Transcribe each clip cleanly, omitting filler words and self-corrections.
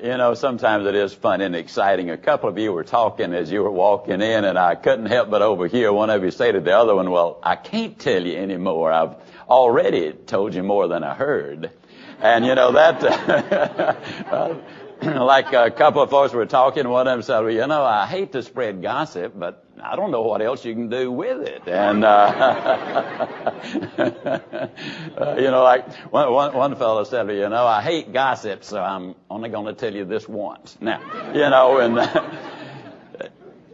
You know, sometimes it is fun and exciting. A couple of you were talking as you were walking in, and I couldn't help but overhear one of you say to the other one, well, I can't tell you anymore. I've already told you more than I heard. And, you know, that, like a couple of folks were talking, one of them said, well, you know, I hate to spread gossip, but I don't know what else you can do with it. And, you know, like one fellow said, well, you know, I hate gossip, so I'm only going to tell you this once. Now, you know, and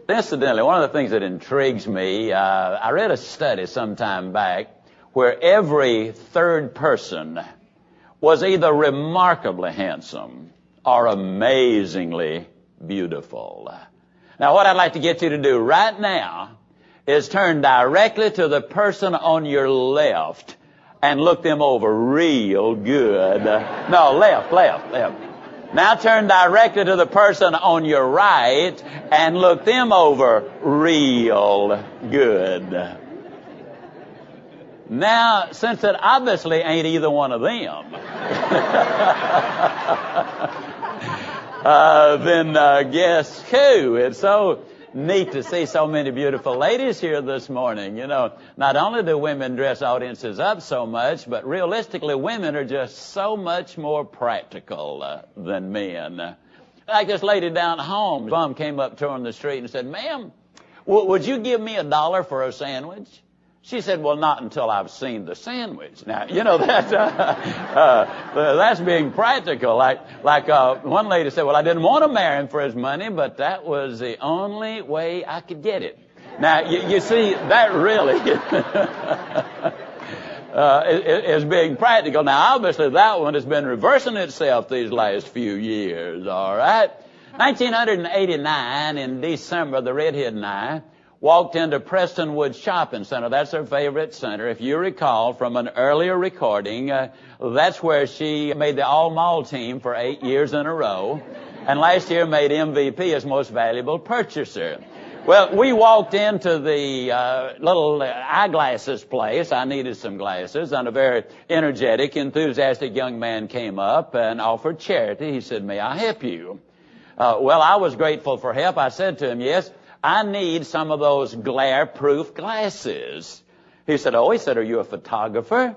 incidentally, one of the things that intrigues me, I read a study some time back where every third person was either remarkably handsome or amazingly beautiful. Now, what I'd like to get you to do right now is turn directly to the person on your left and look them over real good. No, left. Now turn directly to the person on your right and look them over real good. Now, since it obviously ain't either one of them, then guess who? It's so neat to see so many beautiful ladies here this morning. You know, not only do women dress audiences up so much, but realistically, women are just so much more practical than men. Like this lady down home, bum came up to her on the street and said, ma'am, would you give me $1 for a sandwich? She said, well, not until I've seen the sandwich. Now, you know, that's being practical. Like one lady said, well, I didn't want to marry him for his money, but that was the only way I could get it. Now, you see, that really is being practical. Now, obviously, that one has been reversing itself these last few years, all right? 1989, in December, the redhead and I walked into Prestonwood Shopping Center. That's her favorite center. If you recall from an earlier recording, that's where she made the all-mall team for 8 years in a row, and last year made MVP as most valuable purchaser. Well, we walked into the little eyeglasses place. I needed some glasses, and a very energetic, enthusiastic young man came up and offered charity. He said, may I help you? Well, I was grateful for help. I said to him, yes, I need some of those glare-proof glasses. He said, oh, are you a photographer?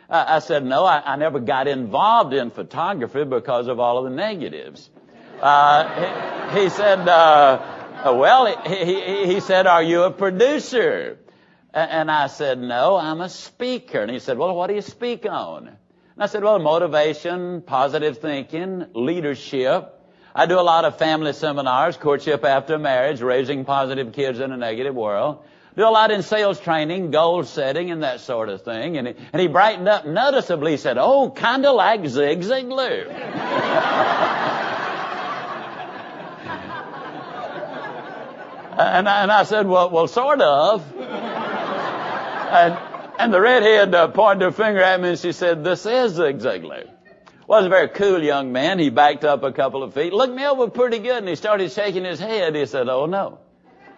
I said, no, I never got involved in photography because of all of the negatives. He said, he said, are you a producer? And I said, no, I'm a speaker. And he said, well, what do you speak on? And I said, well, motivation, positive thinking, leadership. I do a lot of family seminars, courtship after marriage, raising positive kids in a negative world. Do a lot in sales training, goal setting, and that sort of thing. And he brightened up noticeably. He said, oh, kind of like Zig Ziglar. and I said, well, sort of. And the redhead pointed her finger at me and she said, this is Zig Ziglar. Well, he was a very cool young man. He backed up a couple of feet, looked me over pretty good, and he started shaking his head. He said, oh, no.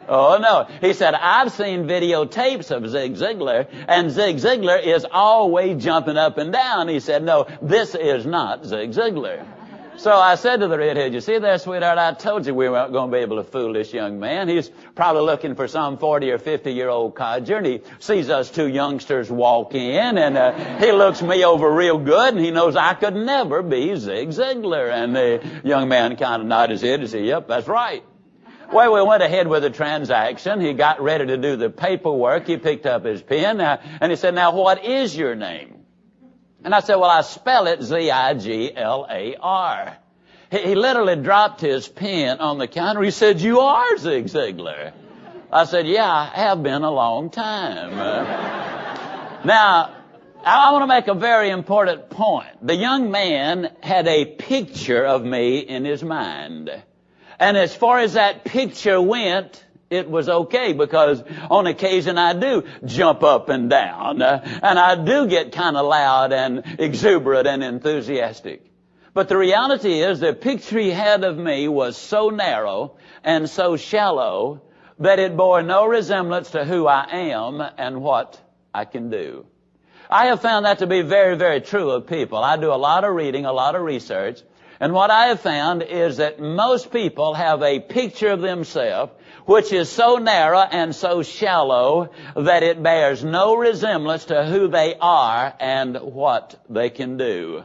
Oh, no. He said, I've seen videotapes of Zig Ziglar, and Zig Ziglar is always jumping up and down. He said, no, this is not Zig Ziglar. So I said to the redhead, you see there, sweetheart, I told you we weren't going to be able to fool this young man. He's probably looking for some 40 or 50-year-old codger, and he sees us two youngsters walk in, and he looks me over real good, and he knows I could never be Zig Ziglar. And the young man kind of nodded his head and said, yep, that's right. Well, we went ahead with the transaction. He got ready to do the paperwork. He picked up his pen, and he said, now, what is your name? And I said, well, I spell it Ziglar. He literally dropped his pen on the counter. He said, you are Zig Ziglar. I said, yeah, I have been a long time. Now, I want to make a very important point. The young man had a picture of me in his mind. And as far as that picture went, it was okay, because on occasion I do jump up and down, and I do get kind of loud and exuberant and enthusiastic. But the reality is the picture he had of me was so narrow and so shallow that it bore no resemblance to who I am and what I can do. I have found that to be very, very true of people. I do a lot of reading, a lot of research, and what I have found is that most people have a picture of themselves which is so narrow and so shallow that it bears no resemblance to who they are and what they can do.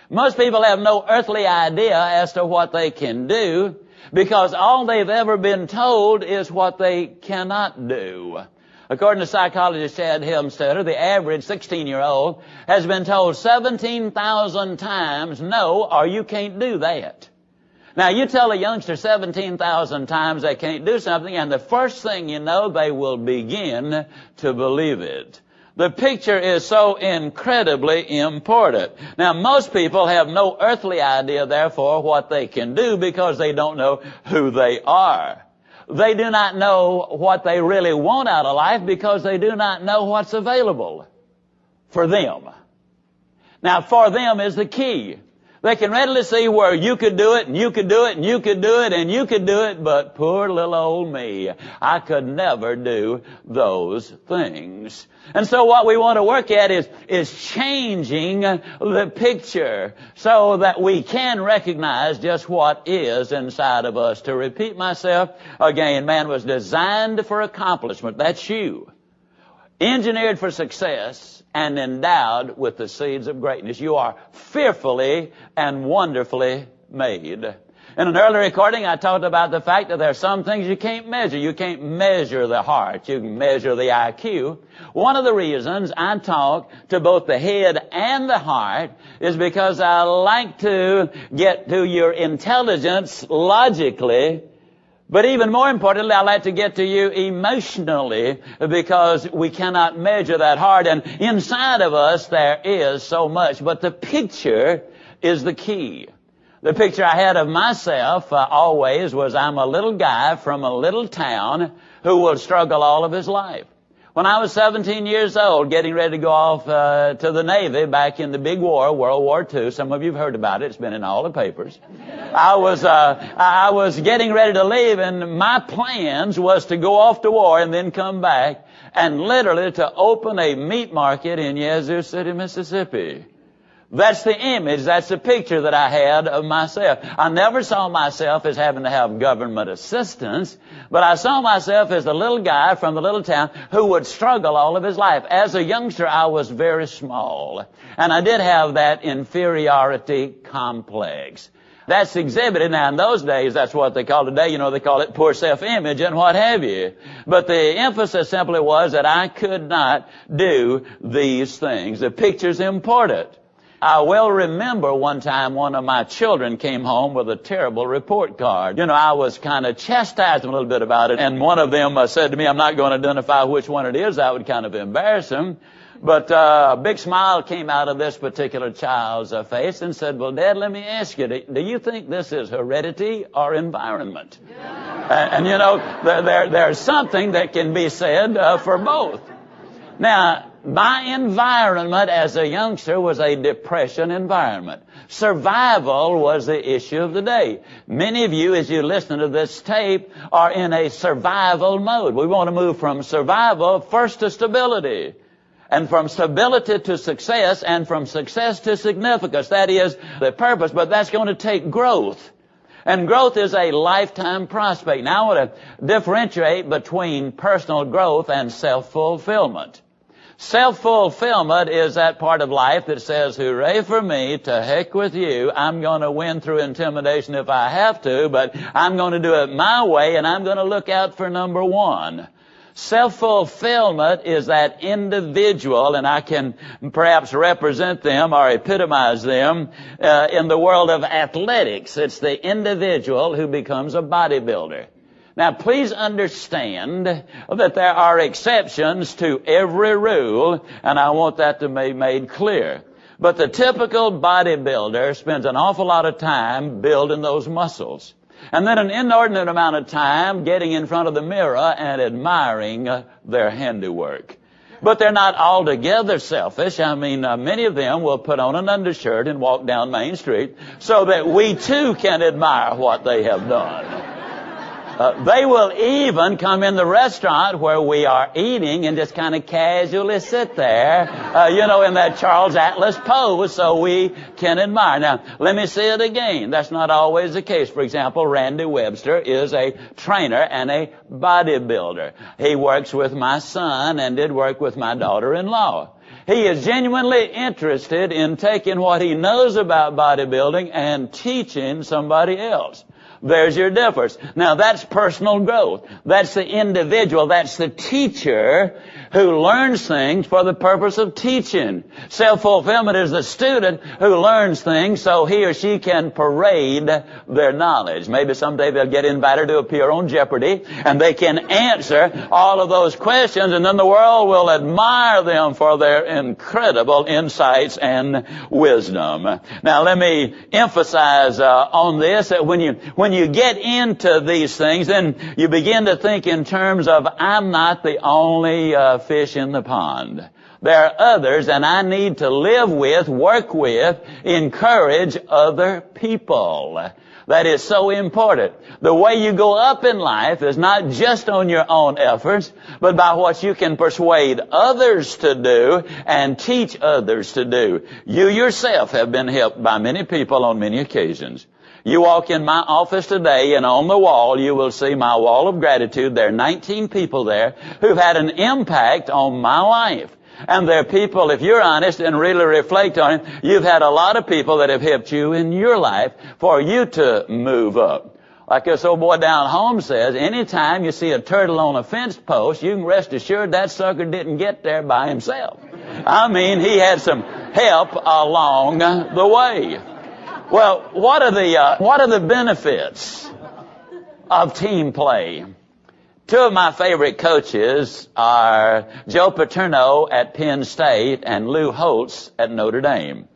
Most people have no earthly idea as to what they can do because all they've ever been told is what they cannot do. According to psychologist Chad Helmstetter, the average 16-year-old has been told 17,000 times, no, or you can't do that. Now, you tell a youngster 17,000 times they can't do something, and the first thing you know, they will begin to believe it. The picture is so incredibly important. Now, most people have no earthly idea, therefore, what they can do because they don't know who they are. They do not know what they really want out of life because they do not know what's available for them. Now, for them is the key. They can readily see where you could do it, and you could do it, and you could do it, and you could do it, but poor little old me, I could never do those things. And so what we want to work at is changing the picture so that we can recognize just what is inside of us. To repeat myself again, man was designed for accomplishment. That's you. Engineered for success and endowed with the seeds of greatness. You are fearfully and wonderfully made. In an earlier recording, I talked about the fact that there are some things you can't measure. You can't measure the heart. You can measure the IQ. One of the reasons I talk to both the head and the heart is because I like to get to your intelligence logically, but even more importantly, I like to get to you emotionally because we cannot measure that heart. And inside of us, there is so much. But the picture is the key. The picture I had of myself always was I'm a little guy from a little town who will struggle all of his life. When I was 17 years old, getting ready to go off to the Navy back in the big war, World War II, some of you have heard about it. It's been in all the papers. I was getting ready to leave, and my plans was to go off to war and then come back and literally to open a meat market in Yazoo City, Mississippi. That's the image, that's the picture that I had of myself. I never saw myself as having to have government assistance, but I saw myself as the little guy from the little town who would struggle all of his life. As a youngster, I was very small, and I did have that inferiority complex. That's exhibited. Now, in those days, that's what they call today. You know, they call it poor self-image and what have you. But the emphasis simply was that I could not do these things. The picture's important. I well remember one time one of my children came home with a terrible report card. You know, I was kind of chastised them a little bit about it, and one of them said to me, I'm not going to identify which one it is. I would kind of embarrass him. But a big smile came out of this particular child's face and said, well, Dad, let me ask you, do you think this is heredity or environment? And you know, there's something that can be said for both. Now, my environment as a youngster was a depression environment. Survival was the issue of the day. Many of you, as you listen to this tape, are in a survival mode. We want to move from survival first to stability, and from stability to success, and from success to significance. That is the purpose, but that's going to take growth. And growth is a lifetime prospect. Now, I want to differentiate between personal growth and self-fulfillment. Self-fulfillment is that part of life that says, hooray for me, to heck with you. I'm going to win through intimidation if I have to, but I'm going to do it my way, and I'm going to look out for number one. Self-fulfillment is that individual, and I can perhaps represent them or epitomize them in the world of athletics. It's the individual who becomes a bodybuilder. Now, please understand that there are exceptions to every rule, and I want that to be made clear. But the typical bodybuilder spends an awful lot of time building those muscles, and then an inordinate amount of time getting in front of the mirror and admiring their handiwork. But they're not altogether selfish. I mean, many of them will put on an undershirt and walk down Main Street so that we too can admire what they have done. They will even come in the restaurant where we are eating and just kind of casually sit there, in that Charles Atlas pose so we can admire. Now, let me say it again. That's not always the case. For example, Randy Webster is a trainer and a bodybuilder. He works with my son and did work with my daughter-in-law. He is genuinely interested in taking what he knows about bodybuilding and teaching somebody else. There's your difference. Now, that's personal growth. That's the individual. That's the teacher who learns things for the purpose of teaching. Self-fulfillment is the student who learns things so he or she can parade their knowledge. Maybe someday they'll get invited to appear on Jeopardy, and they can answer all of those questions, and then the world will admire them for their incredible insights and wisdom. Now, let me emphasize on this that when you get into these things, then you begin to think in terms of, I'm not the only fish in the pond. There are others, and I need to live with, work with, encourage other people. That is so important. The way you go up in life is not just on your own efforts, but by what you can persuade others to do and teach others to do. You yourself have been helped by many people on many occasions. You walk in my office today, and on the wall you will see my wall of gratitude. There are 19 people there who've had an impact on my life. And there are people, if you're honest and really reflect on it, you've had a lot of people that have helped you in your life for you to move up. Like this old boy down home says, anytime you see a turtle on a fence post, you can rest assured that sucker didn't get there by himself. I mean, he had some help along the way. Well, what are the benefits of team play? Two of my favorite coaches are Joe Paterno at Penn State and Lou Holtz at Notre Dame.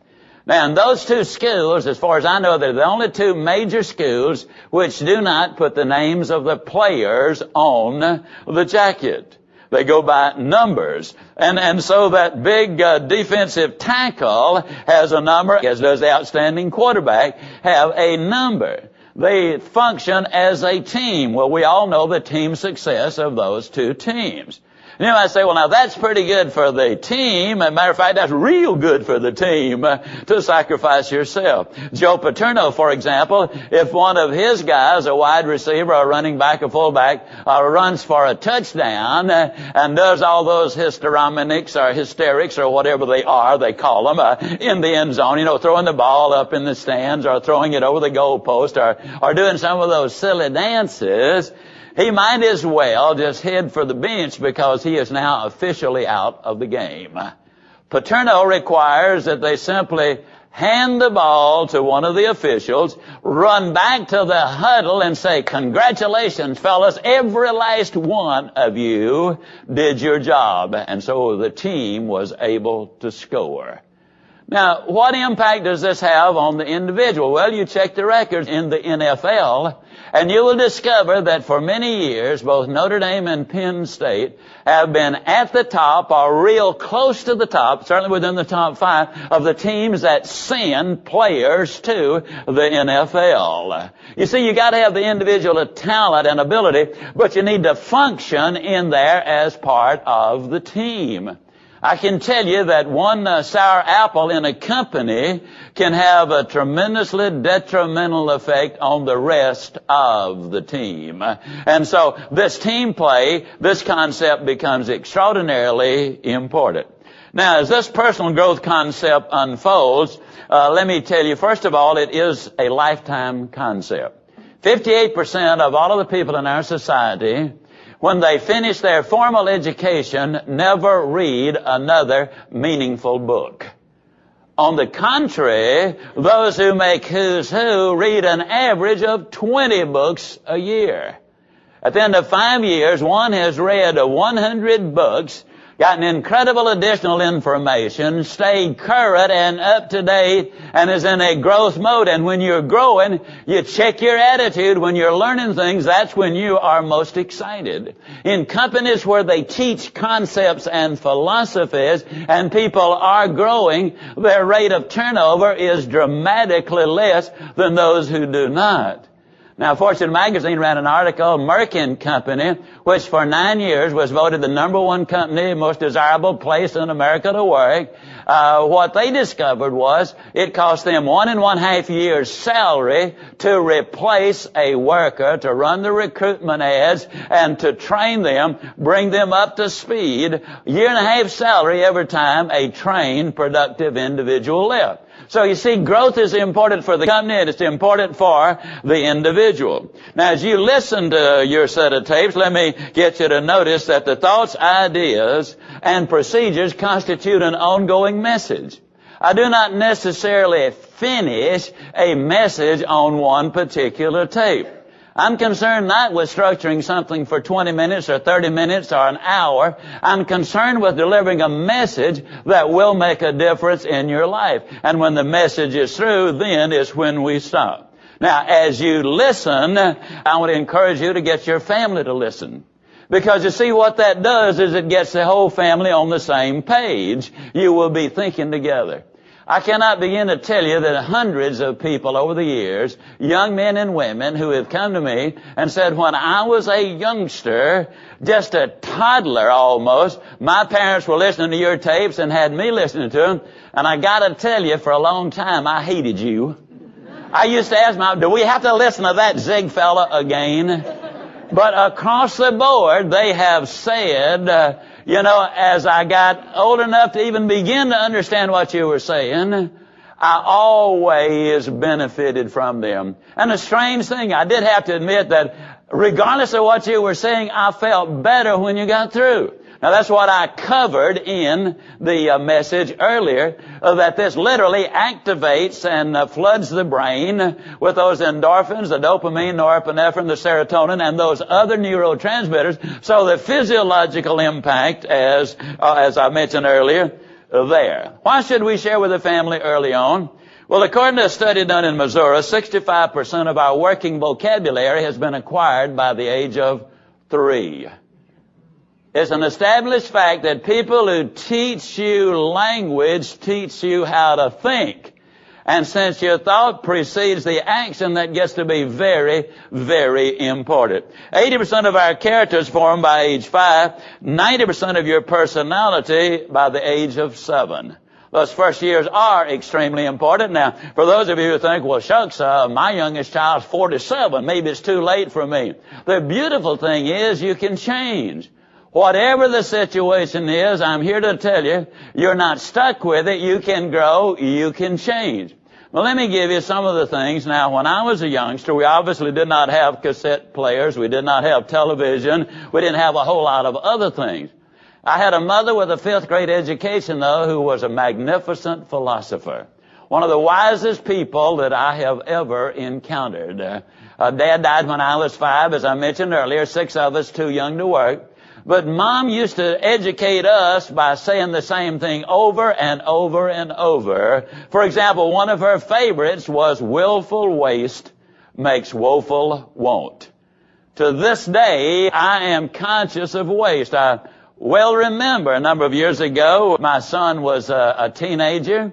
Now, in those two schools, as far as I know, they're the only two major schools which do not put the names of the players on the jacket. They go by numbers. And so that big defensive tackle has a number, as does the outstanding quarterback have a number. They function as a team. Well, we all know the team success of those two teams. You know, I say, well, now that's pretty good for the team. As a matter of fact, that's real good for the team to sacrifice yourself. Joe Paterno, for example, if one of his guys, a wide receiver, a running back, a fullback, runs for a touchdown and does all those hysterics or whatever they call them, in the end zone, throwing the ball up in the stands or throwing it over the goalpost or doing some of those silly dances, he might as well just head for the bench because he is now officially out of the game. Paterno requires that they simply hand the ball to one of the officials, run back to the huddle and say, congratulations, fellas, every last one of you did your job. And so the team was able to score. Now, what impact does this have on the individual? Well, you check the records in the NFL, and you will discover that for many years, both Notre Dame and Penn State have been at the top or real close to the top, certainly within the top 5 of the teams that send players to the NFL. You see, you got to have the individual talent and ability, but you need to function in there as part of the team. I can tell you that one sour apple in a company can have a tremendously detrimental effect on the rest of the team. And so this team play, this concept becomes extraordinarily important. Now, as this personal growth concept unfolds, let me tell you, first of all, it is a lifetime concept. 58% of all of the people in our society, when they finish their formal education, never read another meaningful book. On the contrary, those who make who's who read an average of 20 books a year. At the end of 5 years, one has read 100 books, gotten incredible additional information, stayed current and up to date, and is in a growth mode. And when you're growing, you check your attitude. When you're learning things, that's when you are most excited. In companies where they teach concepts and philosophies and people are growing, their rate of turnover is dramatically less than those who do not. Now, Fortune magazine ran an article, Merck Company, which for 9 years was voted the #1 company, most desirable place in America to work. What they discovered was it cost them 1.5 years' salary to replace a worker, to run the recruitment ads, and to train them, bring them up to speed. 1.5 years' salary every time a trained, productive individual left. So you see, growth is important for the company and it's important for the individual. Now, as you listen to your set of tapes, let me get you to notice that the thoughts, ideas, and procedures constitute an ongoing message. I do not necessarily finish a message on one particular tape. I'm concerned not with structuring something for 20 minutes or 30 minutes or an hour. I'm concerned with delivering a message that will make a difference in your life. And when the message is through, then is when we stop. Now, as you listen, I want to encourage you to get your family to listen. Because you see, what that does is it gets the whole family on the same page. You will be thinking together. I cannot begin to tell you that hundreds of people over the years, young men and women who have come to me and said, when I was a youngster, just a toddler almost, my parents were listening to your tapes and had me listening to them, and I gotta tell you, for a long time, I hated you. I used to ask myself, do we have to listen to that Zig fella again? But across the board, they have said, as I got old enough to even begin to understand what you were saying, I always benefited from them. And a strange thing, I did have to admit that regardless of what you were saying, I felt better when you got through. Now, that's what I covered in the message earlier, that this literally activates and floods the brain with those endorphins, the dopamine, norepinephrine, the serotonin, and those other neurotransmitters. So the physiological impact, as I mentioned earlier, there. Why should we share with the family early on? Well, according to a study done in Missouri, 65% of our working vocabulary has been acquired by the age of 3. It's an established fact that people who teach you language teach you how to think. And since your thought precedes the action, that gets to be very, very important. 80% of our characters form by age 5, 90% of your personality by the age of 7. Those first years are extremely important. Now, for those of you who think, well, shucks, my youngest child's 47, maybe it's too late for me. The beautiful thing is you can change. Whatever the situation is, I'm here to tell you, you're not stuck with it. You can grow. You can change. Well, let me give you some of the things. Now, when I was a youngster, we obviously did not have cassette players. We did not have television. We didn't have a whole lot of other things. I had a mother with a 5th grade education, though, who was a magnificent philosopher. One of the wisest people that I have ever encountered. Dad died when I was 5, as I mentioned earlier, 6 of us too young to work. But Mom used to educate us by saying the same thing over and over and over. For example, one of her favorites was, willful waste makes woeful want. To this day, I am conscious of waste. I well remember a number of years ago, my son was a teenager.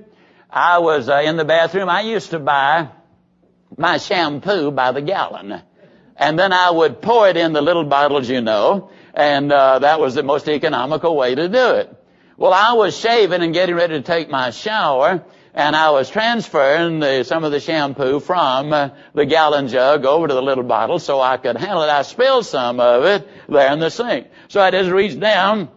I was in the bathroom. I used to buy my shampoo by the gallon. And then I would pour it in the little bottles, and that was the most economical way to do it. Well, I was shaving and getting ready to take my shower, and I was transferring some of the shampoo from the gallon jug over to the little bottle so I could handle it. I spilled some of it there in the sink. So I just reached down,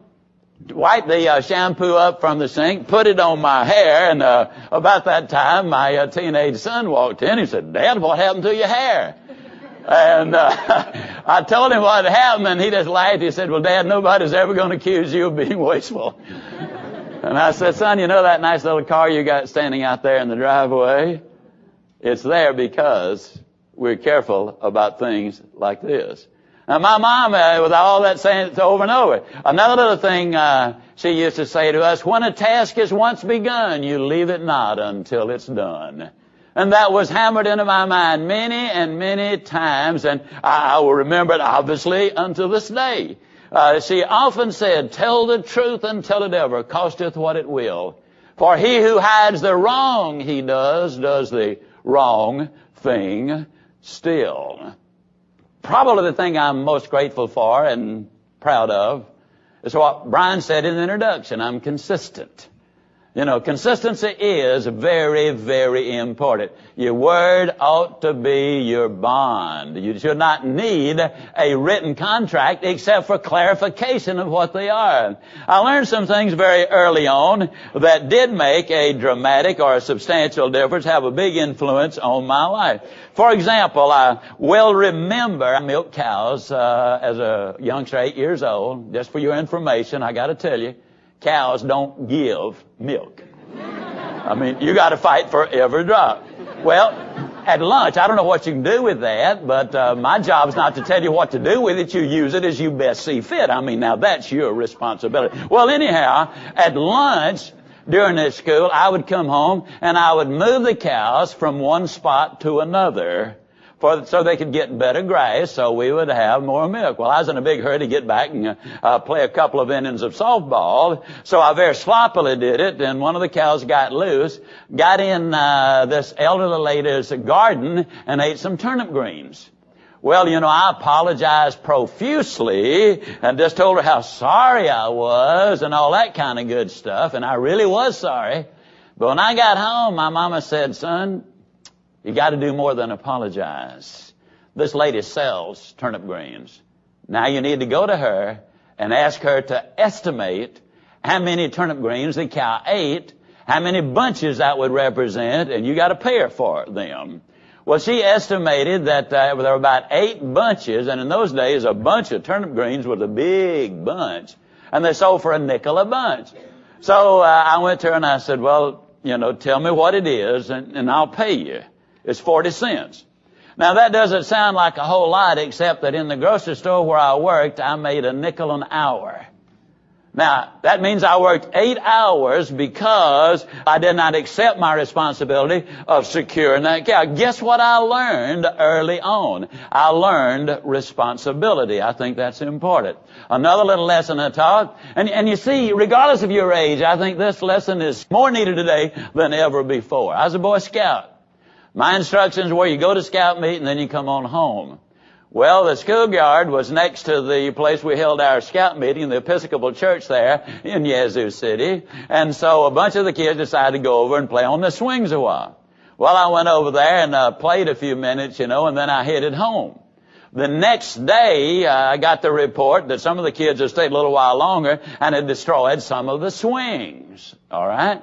wiped the shampoo up from the sink, put it on my hair, and about that time, my teenage son walked in. He said, "Dad, what happened to your hair?" And I told him what had happened, and he just laughed. He said, "Well, Dad, nobody's ever going to accuse you of being wasteful." And I said, "Son, you know that nice little car you got standing out there in the driveway? It's there because we're careful about things like this." Now, my mom, with all that saying it over and over. Another little thing she used to say to us, when a task is once begun, you leave it not until it's done. And that was hammered into my mind many and many times, and I will remember it obviously until this day. She often said, "Tell the truth until it ever costeth what it will. For he who hides the wrong he does the wrong thing still. Probably the thing I'm most grateful for and proud of is what Brian said in the introduction. I'm consistent. You know, consistency is very, very important. Your word ought to be your bond. You should not need a written contract except for clarification of what they are. I learned some things very early on that did make a dramatic or a substantial difference, have a big influence on my life. For example, I will remember I milked cows as a youngster, 8 years old. Just for your information, I got to tell you, cows don't give milk. I mean, you got to fight for every drop. Well, at lunch, I don't know what you can do with that, but my job is not to tell you what to do with it. You use it as you best see fit. I mean, now that's your responsibility. Well, anyhow, at lunch during this school, I would come home and I would move the cows from one spot to another so they could get better grass, so we would have more milk. Well, I was in a big hurry to get back and play a couple of innings of softball, so I very sloppily did it, and one of the cows got loose, got in this elderly lady's garden, and ate some turnip greens. Well, you know, I apologized profusely and just told her how sorry I was and all that kind of good stuff, and I really was sorry. But when I got home, my mama said, "Son, you got to do more than apologize. This lady sells turnip greens. Now you need to go to her and ask her to estimate how many turnip greens the cow ate, how many bunches that would represent, and you got to pay her for them." Well, she estimated that there were about 8 bunches, and in those days a bunch of turnip greens was a big bunch, and they sold for $0.05 a bunch. So I went to her and I said, "Well, you know, tell me what it is, and I'll pay you. It's 40 cents. Now, that doesn't sound like a whole lot, except that in the grocery store where I worked, I made $0.05 an hour. Now, that means I worked 8 hours because I did not accept my responsibility of securing that cow. Guess what I learned early on? I learned responsibility. I think that's important. Another little lesson I taught, and you see, regardless of your age, I think this lesson is more needed today than ever before. I was a Boy Scout. My instructions were you go to scout meet and then you come on home. Well, the schoolyard was next to the place we held our scout meeting, the Episcopal Church there in Yazoo City. And so a bunch of the kids decided to go over and play on the swings a while. Well, I went over there and played a few minutes, and then I headed home. The next day, I got the report that some of the kids had stayed a little while longer and had destroyed some of the swings. All right?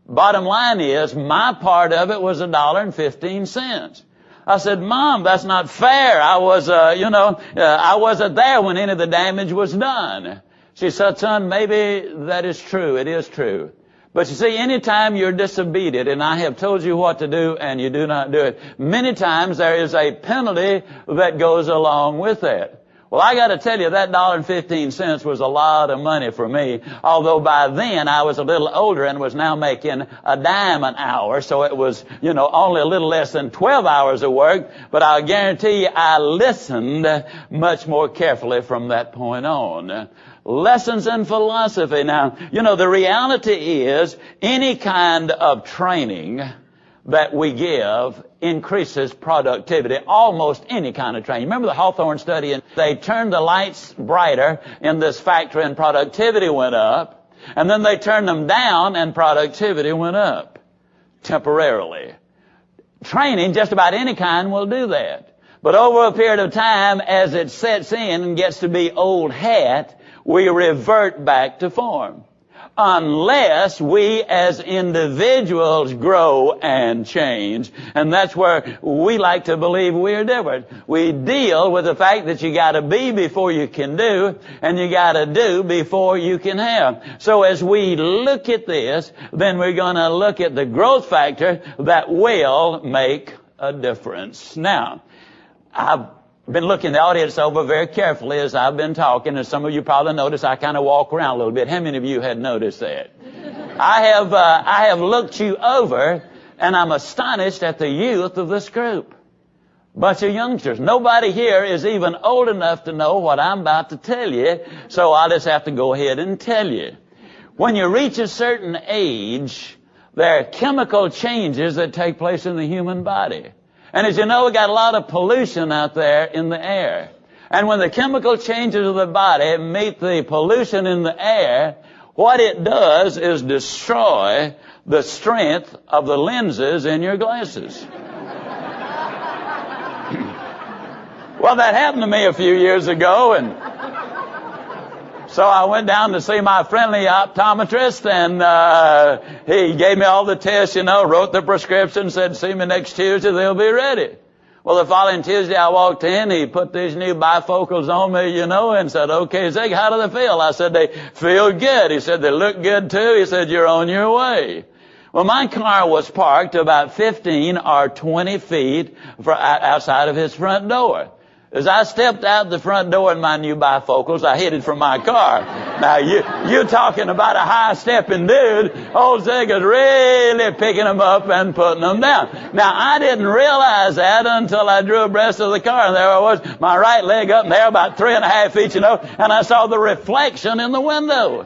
Bottom line is, my part of it was $1.15. I said, "Mom, that's not fair. I wasn't there when any of the damage was done." She said, "Son, maybe that is true. It is true. But you see, anytime you're disobedient, and I have told you what to do and you do not do it, many times there is a penalty that goes along with it." Well, I got to tell you, that $1.15 was a lot of money for me, although by then I was a little older and was now making $0.10 an hour, so it was, only a little less than 12 hours of work, but I'll guarantee you I listened much more carefully from that point on. Lessons in philosophy. Now, the reality is any kind of training that we give increases productivity, almost any kind of training. Remember the Hawthorne study? And they turned the lights brighter in this factory and productivity went up. And then they turned them down and productivity went up temporarily. Training, just about any kind, will do that. But over a period of time, as it sets in and gets to be old hat, we revert back to form. Unless we as individuals grow and change. And that's where we like to believe we're different. We deal with the fact that you gotta be before you can do, and you gotta do before you can have. So as we look at this, then we're gonna look at the growth factor that will make a difference. Now, I've been looking the audience over very carefully as I've been talking, and some of you probably noticed I kind of walk around a little bit. How many of you had noticed that? I have looked you over, and I'm astonished at the youth of this group. Bunch of youngsters. Nobody here is even old enough to know what I'm about to tell you, so I'll just have to go ahead and tell you. When you reach a certain age, there are chemical changes that take place in the human body. And as you know, we got a lot of pollution out there in the air. And when the chemical changes of the body meet the pollution in the air, what it does is destroy the strength of the lenses in your glasses. Well, that happened to me a few years ago, and so I went down to see my friendly optometrist, and he gave me all the tests, wrote the prescription, said, see me next Tuesday, they'll be ready. Well, the following Tuesday I walked in, he put these new bifocals on me, and said, okay, Zig, how do they feel? I said, they feel good. He said, they look good too. He said, you're on your way. Well, my car was parked about 15 or 20 feet outside of his front door. As I stepped out the front door in my new bifocals, I hid it from my car. Now, you talking about a high-stepping dude. Old Zig is really picking them up and putting them down. Now, I didn't realize that until I drew abreast of the car, and there I was, my right leg up in there about 3.5 feet, and I saw the reflection in the window.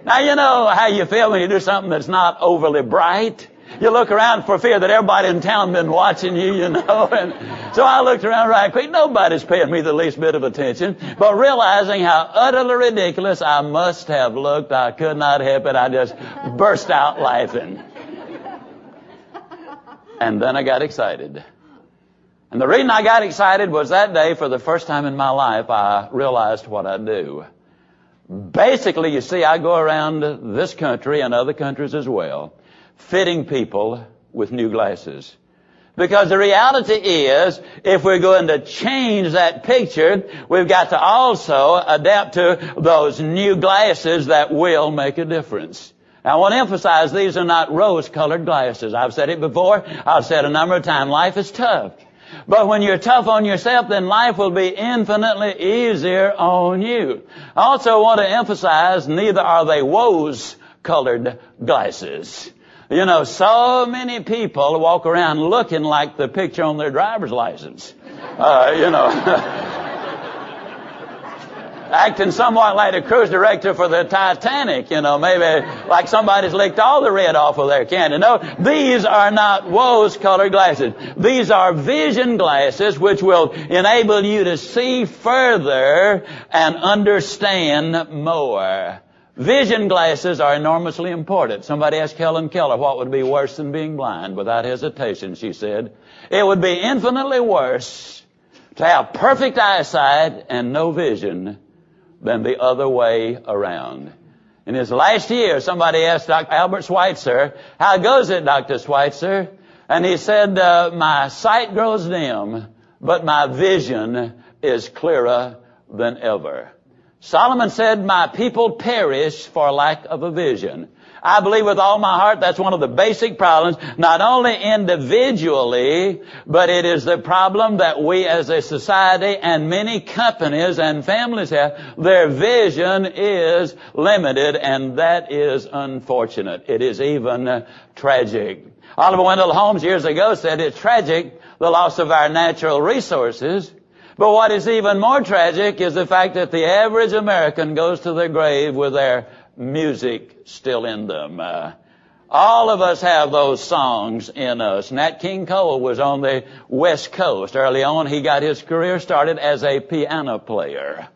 Now, you know how you feel when you do something that's not overly bright. You look around for fear that everybody in town been watching you, and so I looked around right quick. Nobody's paying me the least bit of attention. But realizing how utterly ridiculous I must have looked, I could not help it. I just burst out laughing. And then I got excited. And the reason I got excited was that day, for the first time in my life, I realized what I do. Basically, you see, I go around this country and other countries as well, fitting people with new glasses. Because the reality is, if we're going to change that picture, we've got to also adapt to those new glasses that will make a difference. Now, I want to emphasize, these are not rose-colored glasses. I've said it before. I've said a number of times, life is tough. But when you're tough on yourself, then life will be infinitely easier on you. I also want to emphasize, neither are they rose-colored glasses. So many people walk around looking like the picture on their driver's license. Acting somewhat like the cruise director for the Titanic, maybe like somebody's licked all the red off of their candy. No, these are not rose-colored glasses. These are vision glasses which will enable you to see further and understand more. Vision glasses are enormously important. Somebody asked Helen Keller what would be worse than being blind. Without hesitation, she said, it would be infinitely worse to have perfect eyesight and no vision than the other way around. In his last year, somebody asked Dr. Albert Schweitzer, how goes it, Dr. Schweitzer? And he said, my sight grows dim, but my vision is clearer than ever. Solomon said, my people perish for lack of a vision. I believe with all my heart that's one of the basic problems, not only individually, but it is the problem that we as a society and many companies and families have. Their vision is limited, and that is unfortunate. It is even tragic. Oliver Wendell Holmes years ago said it's tragic, the loss of our natural resources. But what is even more tragic is the fact that the average American goes to their grave with their music still in them. All of us have those songs in us. Nat King Cole was on the West Coast. Early on, he got his career started as a piano player.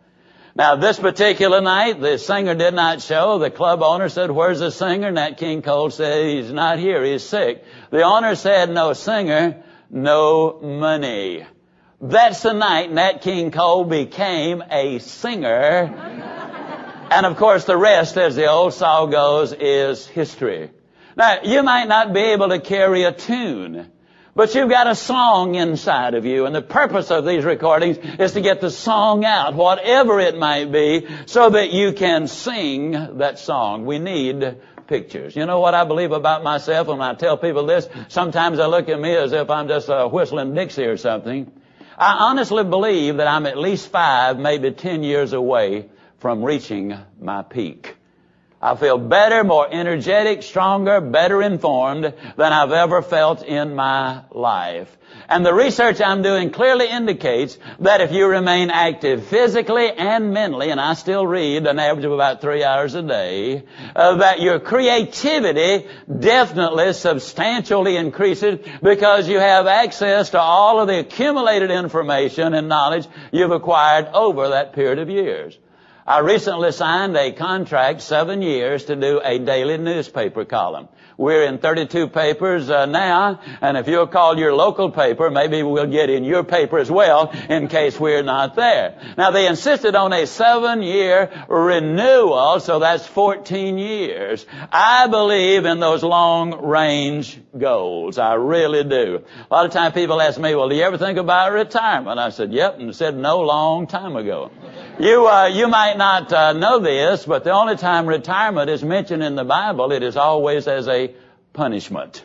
Now, this particular night, the singer did not show. The club owner said, where's the singer? Nat King Cole said, he's not here, he's sick. The owner said, no singer, no money. That's the night Nat King Cole became a singer. And of course, the rest, as the old song goes, is history. Now, you might not be able to carry a tune, but you've got a song inside of you. And the purpose of these recordings is to get the song out, whatever it might be, so that you can sing that song. We need pictures. You know what I believe about myself when I tell people this? Sometimes they look at me as if I'm just whistling Dixie or something. I honestly believe that I'm at least 5, maybe 10 years away from reaching my peak. I feel better, more energetic, stronger, better informed than I've ever felt in my life. And the research I'm doing clearly indicates that if you remain active physically and mentally, and I still read an average of about 3 hours a day, that your creativity definitely substantially increases because you have access to all of the accumulated information and knowledge you've acquired over that period of years. I recently signed a contract 7 years to do a daily newspaper column. We're in 32 papers now, and if you'll call your local paper, maybe we'll get in your paper as well in case we're not there. Now, they insisted on a 7-year renewal, so that's 14 years. I believe in those long-range goals. I really do. A lot of times people ask me, well, do you ever think about retirement? I said, yep, and said no long time ago. You might not know this, but the only time retirement is mentioned in the Bible, it is always as a punishment.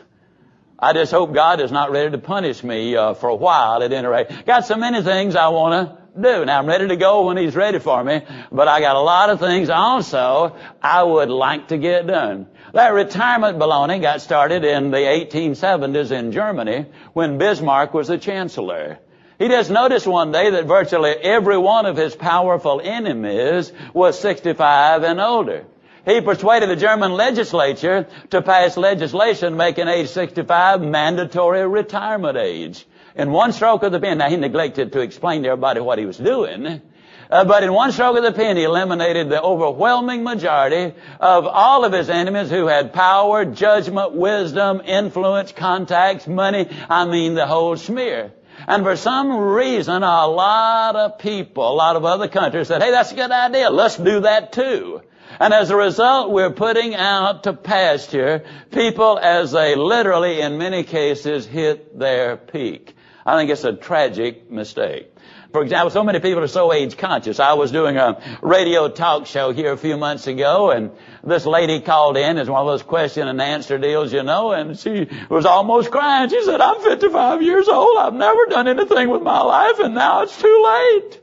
I just hope God is not ready to punish me for a while at any rate. Got so many things I want to do. Now, I'm ready to go when He's ready for me, but I got a lot of things also I would like to get done. That retirement baloney got started in the 1870s in Germany when Bismarck was the chancellor. He just noticed one day that virtually every one of his powerful enemies was 65 and older. He persuaded the German legislature to pass legislation making age 65 mandatory retirement age. In one stroke of the pen, now he neglected to explain to everybody what he was doing, but in one stroke of the pen he eliminated the overwhelming majority of all of his enemies who had power, judgment, wisdom, influence, contacts, money, I mean the whole smear. And for some reason, a lot of people, a lot of other countries said, hey, that's a good idea. Let's do that too. And as a result, we're putting out to pasture people as they literally, in many cases, hit their peak. I think it's a tragic mistake. For example, so many people are so age conscious. I was doing a radio talk show here a few months ago, and this lady called in. It's one of those question and answer deals, you know, and she was almost crying. She said, I'm 55 years old. I've never done anything with my life, and now it's too late.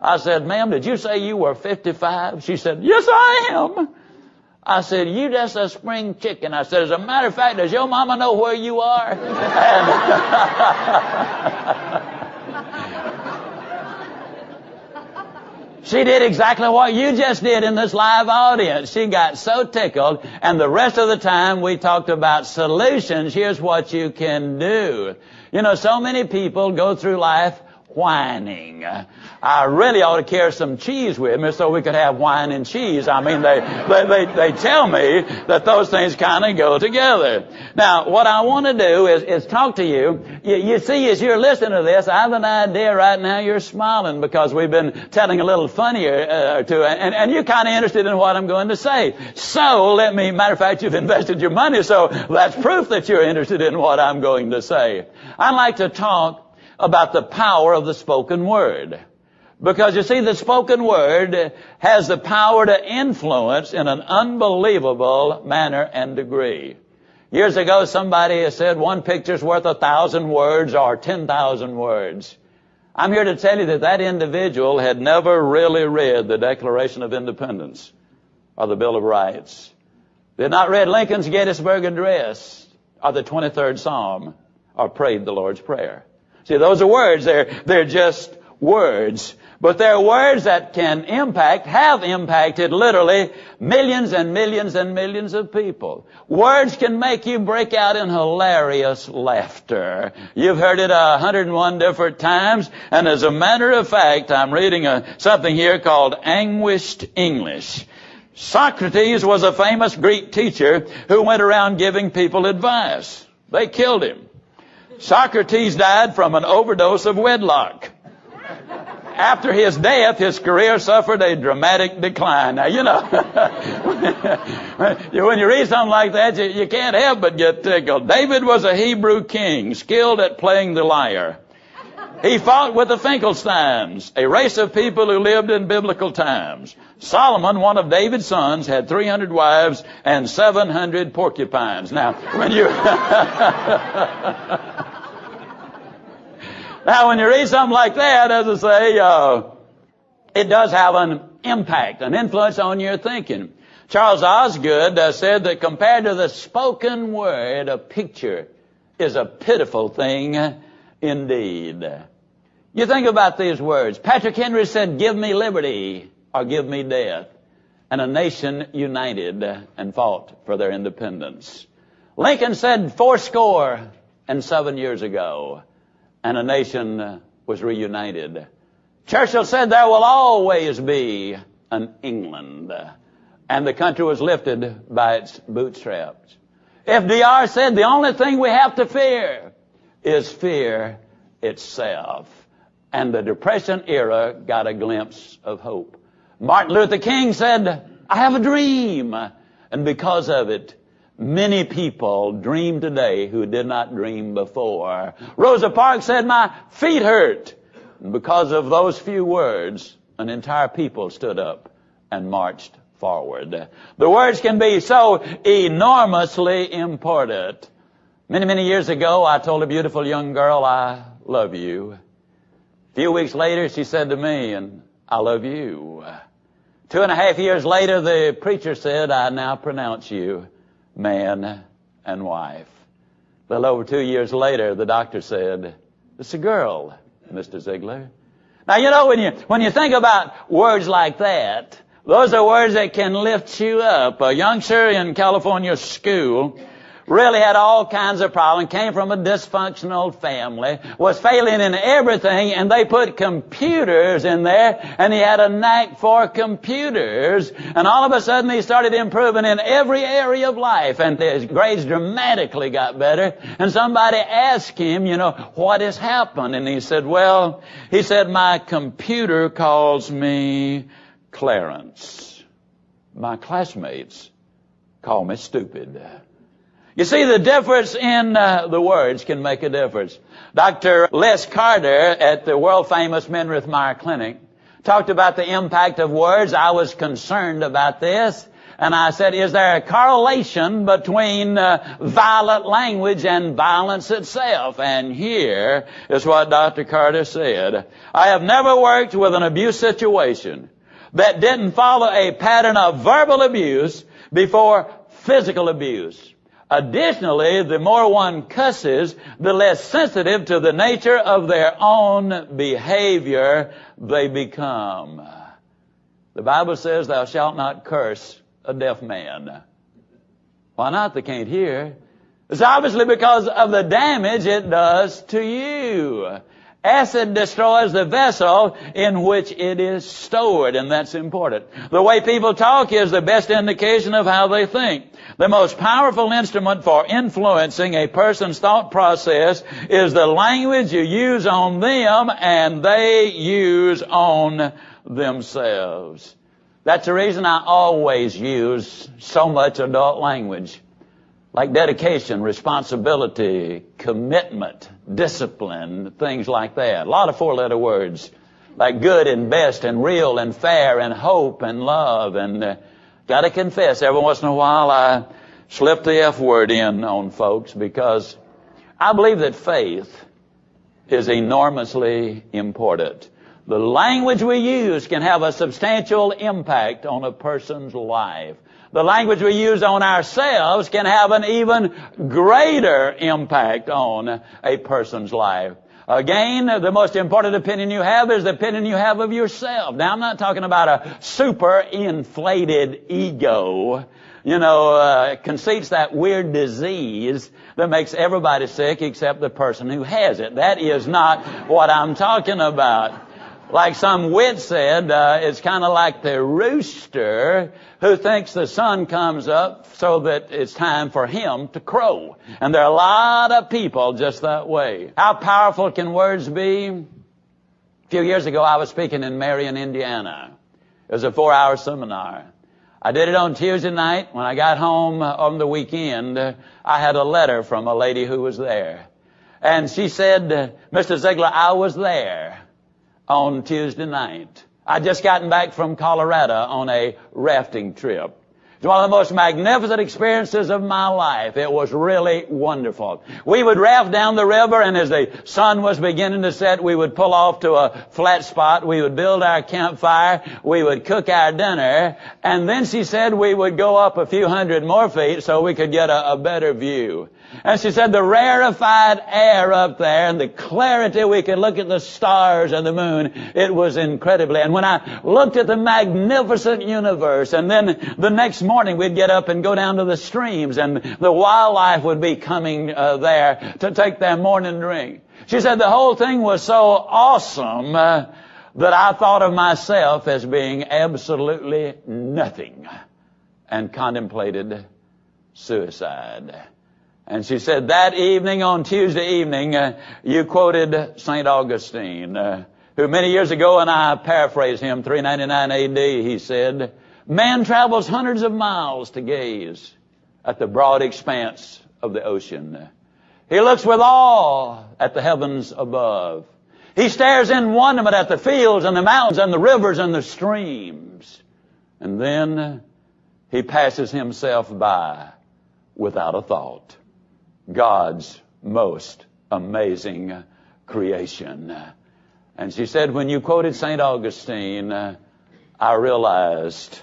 I said, ma'am, did you say you were 55? She said, yes, I am. I said, you just a spring chicken. I said, as a matter of fact, does your mama know where you are? And she did exactly what you just did in this live audience. She got so tickled, and the rest of the time we talked about solutions. Here's what you can do. You know, so many people go through life whining. I really ought to carry some cheese with me so we could have wine and cheese. I mean, they tell me that those things kind of go together. Now, what I want to do is talk to you. You see, as you're listening to this, I have an idea right now you're smiling because we've been telling a little funnier to, and you're kind of interested in what I'm going to say. So, matter of fact, you've invested your money, so that's proof that you're interested in what I'm going to say. I'd like to talk about the power of the spoken word. Because you see, the spoken word has the power to influence in an unbelievable manner and degree. Years ago, somebody said one picture's worth 1,000 words or 10,000 words. I'm here to tell you that individual had never really read the Declaration of Independence or the Bill of Rights. They had not read Lincoln's Gettysburg Address or the 23rd Psalm or prayed the Lord's Prayer. See, those are words. They're just words. But they're words that can have impacted literally millions and millions and millions of people. Words can make you break out in hilarious laughter. You've heard it 101 different times. And as a matter of fact, I'm reading something here called Anguished English. Socrates was a famous Greek teacher who went around giving people advice. They killed him. Socrates died from an overdose of wedlock. After his death, his career suffered a dramatic decline. Now, you know, when you read something like that, you can't help but get tickled. David was a Hebrew king, skilled at playing the lyre. He fought with the Finkelsteins, a race of people who lived in biblical times. Solomon, one of David's sons, had 300 wives and 700 porcupines. Now, when you read something like that, as I say, it does have an impact, an influence on your thinking. Charles Osgood said that compared to the spoken word, a picture is a pitiful thing indeed. You think about these words. Patrick Henry said, "Give me liberty or give me death." And a nation united and fought for their independence. Lincoln said 77 years ago, and a nation was reunited. Churchill said there will always be an England, and the country was lifted by its bootstraps. FDR said the only thing we have to fear is fear itself. And the Depression era got a glimpse of hope. Martin Luther King said, "I have a dream." And because of it, many people dream today who did not dream before. Rosa Parks said, "My feet hurt." And because of those few words, an entire people stood up and marched forward. The words can be so enormously important. Many, many years ago, I told a beautiful young girl, "I love you." A few weeks later, she said to me, "And I love you." 2.5 years later, the preacher said, "I now pronounce you man and wife." A little over 2 years later, the doctor said, "It's a girl, Mr. Ziglar." Now, you know, when you think about words like that, those are words that can lift you up. A youngster in California school really had all kinds of problems, came from a dysfunctional family, was failing in everything, and they put computers in there, and he had a knack for computers, and all of a sudden he started improving in every area of life, and his grades dramatically got better, and somebody asked him, what has happened? And he said, my computer calls me Clarence. My classmates call me stupid. You see, the difference in the words can make a difference. Dr. Les Carter at the world-famous Menrith Meier Clinic talked about the impact of words. I was concerned about this, and I said, is there a correlation between violent language and violence itself? And here is what Dr. Carter said. I have never worked with an abuse situation that didn't follow a pattern of verbal abuse before physical abuse. Additionally, the more one cusses, the less sensitive to the nature of their own behavior they become. The Bible says, thou shalt not curse a deaf man. Why not? They can't hear. It's obviously because of the damage it does to you. Acid destroys the vessel in which it is stored, and that's important. The way people talk is the best indication of how they think. The most powerful instrument for influencing a person's thought process is the language you use on them and they use on themselves. That's the reason I always use so much adult language, like dedication, responsibility, commitment, discipline, things like that. A lot of four-letter words, like good and best and real and fair and hope and love. And got to confess, every once in a while I slip the F word in on folks, because I believe that faith is enormously important. The language we use can have a substantial impact on a person's life. The language we use on ourselves can have an even greater impact on a person's life. Again, the most important opinion you have is the opinion you have of yourself. Now, I'm not talking about a super inflated ego. Conceit's that weird disease that makes everybody sick except the person who has it. That is not what I'm talking about. Like some wit said, it's kind of like the rooster who thinks the sun comes up so that it's time for him to crow. And there are a lot of people just that way. How powerful can words be? A few years ago, I was speaking in Marion, Indiana. It was a 4-hour seminar. I did it on Tuesday night. When I got home on the weekend, I had a letter from a lady who was there. And she said, Mr. Ziglar, I was there on Tuesday night. I'd just gotten back from Colorado on a rafting trip. It's one of the most magnificent experiences of my life. It was really wonderful. We would raft down the river, and as the sun was beginning to set, we would pull off to a flat spot. We would build our campfire. We would cook our dinner. And then she said we would go up a few hundred more feet so we could get a better view. And she said the rarefied air up there and the clarity, we could look at the stars and the moon. It was incredibly. And when I looked at the magnificent universe, and then the next morning we'd get up and go down to the streams, and the wildlife would be coming there to take their morning drink. She said the whole thing was so awesome that I thought of myself as being absolutely nothing and contemplated suicide. And she said, that evening, on Tuesday evening, you quoted St. Augustine, who many years ago, and I paraphrase him, 399 AD, he said, man travels hundreds of miles to gaze at the broad expanse of the ocean. He looks with awe at the heavens above. He stares in wonderment at the fields and the mountains and the rivers and the streams. And then he passes himself by without a thought. God's most amazing creation. And she said, when you quoted St. Augustine, I realized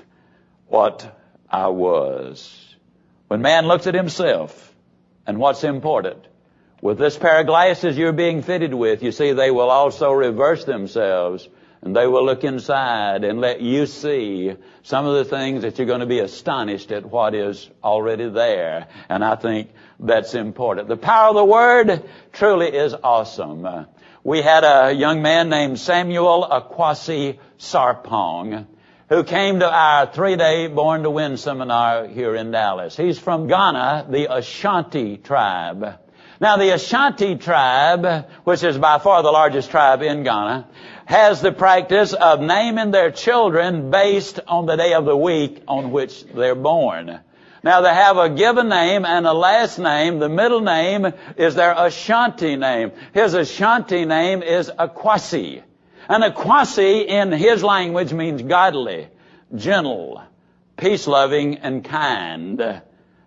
what I was. When man looks at himself and what's important, with this pair of glasses you're being fitted with, you see, they will also reverse themselves, and they will look inside and let you see some of the things that you're going to be astonished at what is already there. And I think that's important. The power of the Word truly is awesome. We had a young man named Samuel Akwasi Sarpong who came to our 3-day Born to Win seminar here in Dallas. He's from Ghana, the Ashanti tribe. Now, the Ashanti tribe, which is by far the largest tribe in Ghana, has the practice of naming their children based on the day of the week on which they're born. Now, they have a given name and a last name. The middle name is their Ashanti name. His Ashanti name is Akwasi. And Akwasi in his language means godly, gentle, peace-loving, and kind.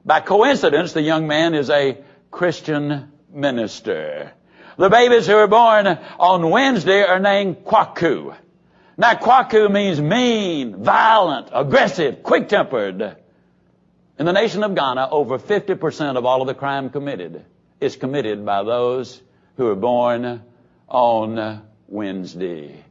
By coincidence, the young man is a Christian minister. The babies who are born on Wednesday are named Kwaku. Now, Kwaku means mean, violent, aggressive, quick-tempered. In the nation of Ghana, over 50% of all of the crime committed is committed by those who are born on Wednesday.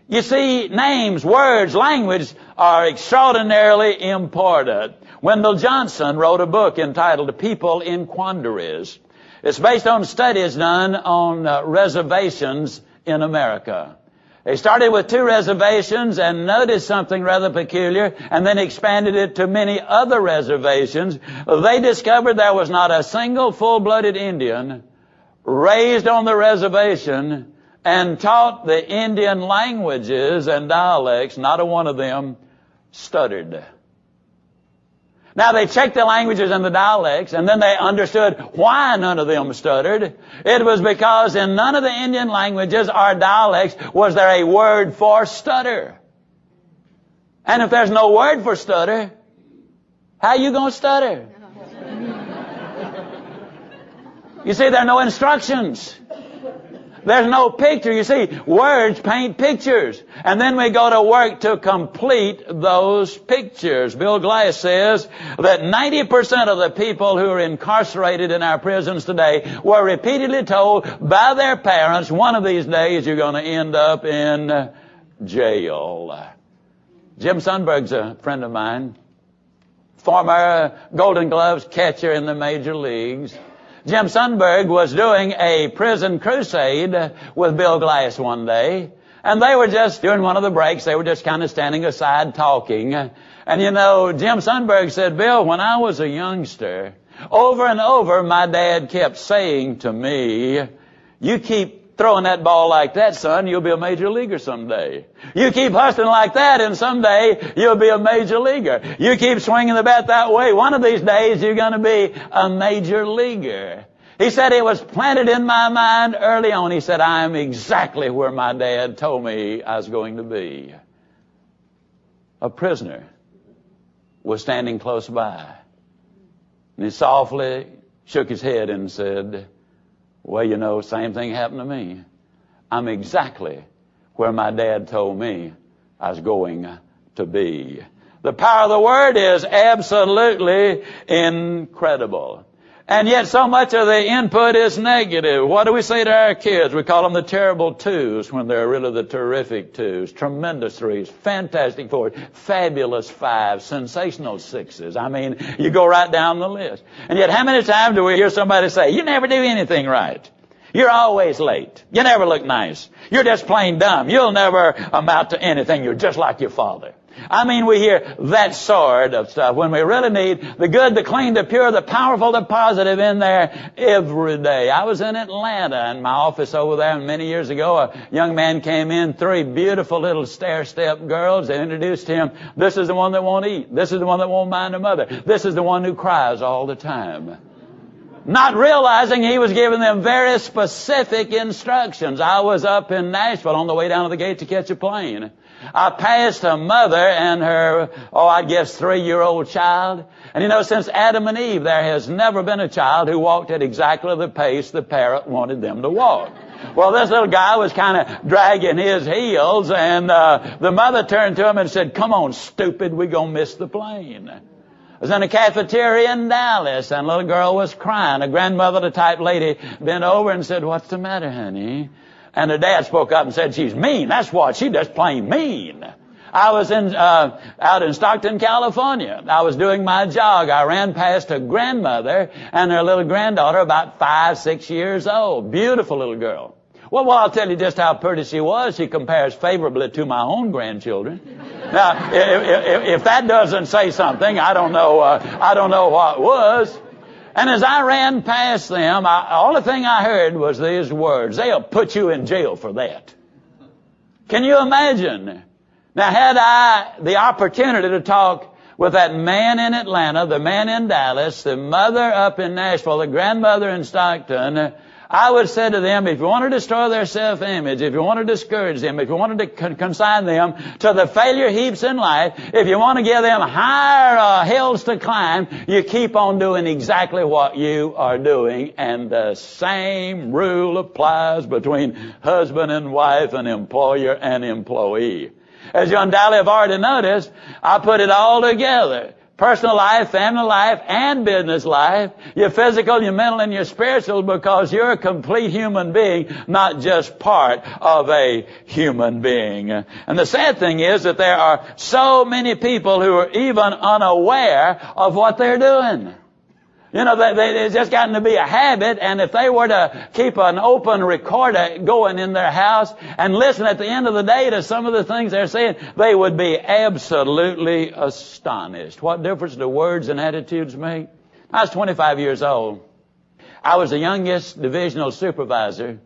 You see, names, words, language are extraordinarily important. Wendell Johnson wrote a book entitled People in Quandaries. It's based on studies done on reservations in America. They started with 2 reservations and noticed something rather peculiar, and then expanded it to many other reservations. They discovered there was not a single full-blooded Indian raised on the reservation and taught the Indian languages and dialects. Not a one of them stuttered. Now, they checked the languages and the dialects, and then they understood why none of them stuttered. It was because in none of the Indian languages or dialects was there a word for stutter. And if there's no word for stutter, how are you going to stutter? You see, there are no instructions. There's no picture. You see, words paint pictures. And then we go to work to complete those pictures. Bill Glass says that 90% of the people who are incarcerated in our prisons today were repeatedly told by their parents, one of these days you're going to end up in jail. Jim Sundberg's a friend of mine, former Golden Gloves catcher in the major leagues. Jim Sundberg was doing a prison crusade with Bill Glass one day, and they were just, during one of the breaks, they were just kind of standing aside talking. And you know, Jim Sundberg said, Bill, when I was a youngster, over and over my dad kept saying to me, you keep throwing that ball like that, son, you'll be a major leaguer someday. You keep hustling like that, and someday you'll be a major leaguer. You keep swinging the bat that way, one of these days you're going to be a major leaguer. He said it was planted in my mind early on. He said, I am exactly where my dad told me I was going to be. A prisoner was standing close by. And he softly shook his head and said, well, you know, same thing happened to me. I'm exactly where my dad told me I was going to be. The power of the Word is absolutely incredible. And yet so much of the input is negative. What do we say to our kids? We call them the terrible twos when they're really the terrific twos. Tremendous threes, fantastic fours, fabulous fives, sensational sixes. I mean, you go right down the list. And yet how many times do we hear somebody say, you never do anything right. You're always late. You never look nice. You're just plain dumb. You'll never amount to anything. You're just like your father. I mean, we hear that sort of stuff when we really need the good, the clean, the pure, the powerful, the positive in there every day. I was in Atlanta in my office over there many years ago. A young man came in, 3 beautiful little stair-step girls. They introduced him. This is the one that won't eat. This is the one that won't mind her mother. This is the one who cries all the time. Not realizing he was giving them very specific instructions. I was up in Nashville on the way down to the gate to catch a plane. I passed a mother and her, I guess 3-year-old child. And you know, since Adam and Eve, there has never been a child who walked at exactly the pace the parent wanted them to walk. Well, this little guy was kind of dragging his heels, and the mother turned to him and said, come on, stupid, we're going to miss the plane. I was in a cafeteria in Dallas, and a little girl was crying. A grandmother, the type lady, bent over and said, what's the matter, honey? And her dad spoke up and said, she's mean. That's what. She just plain mean. I was out in Stockton, California. I was doing my jog. I ran past a grandmother and her little granddaughter, about 5, 6 years old. Beautiful little girl. Well, I'll tell you just how pretty she was. She compares favorably to my own grandchildren. Now, if that doesn't say something, I don't know what was. And as I ran past them, the only thing I heard was these words, they'll put you in jail for that. Can you imagine? Now, had I the opportunity to talk with that man in Atlanta, the man in Dallas, the mother up in Nashville, the grandmother in Stockton, I would say to them, if you want to destroy their self-image, if you want to discourage them, if you wanted to consign them to the failure heaps in life, if you want to give them higher hills to climb, you keep on doing exactly what you are doing. And the same rule applies between husband and wife and employer and employee. As you undoubtedly have already noticed, I put it all together. Personal life, family life, and business life. Your physical, your mental, and your spiritual, because you're a complete human being, not just part of a human being. And the sad thing is that there are so many people who are even unaware of what they're doing. You know, it's just gotten to be a habit, and if they were to keep an open recorder going in their house and listen at the end of the day to some of the things they're saying, they would be absolutely astonished. What difference do words and attitudes make? I was 25 years old. I was the youngest divisional supervisor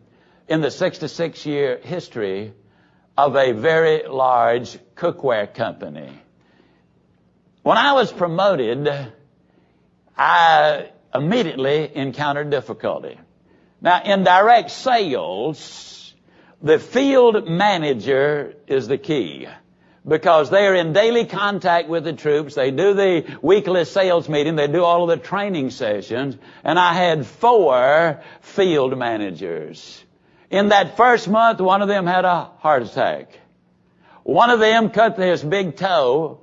in the 66-year history of a very large cookware company. When I was promoted, I immediately encountered difficulty. Now, in direct sales, the field manager is the key, because they are in daily contact with the troops. They do the weekly sales meeting. They do all of the training sessions. And I had 4 field managers. In that first month, one of them had a heart attack. One of them cut his big toe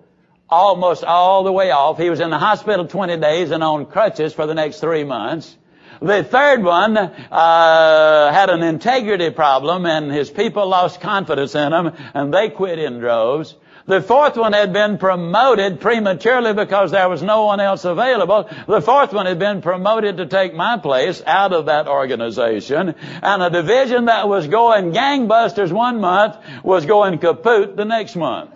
almost all the way off. He was in the hospital 20 days and on crutches for the next 3 months. The third one had an integrity problem, and his people lost confidence in him, and they quit in droves. The fourth one had been promoted prematurely because there was no one else available. The fourth one had been promoted to take my place out of that organization. And a division that was going gangbusters one month was going kaput the next month.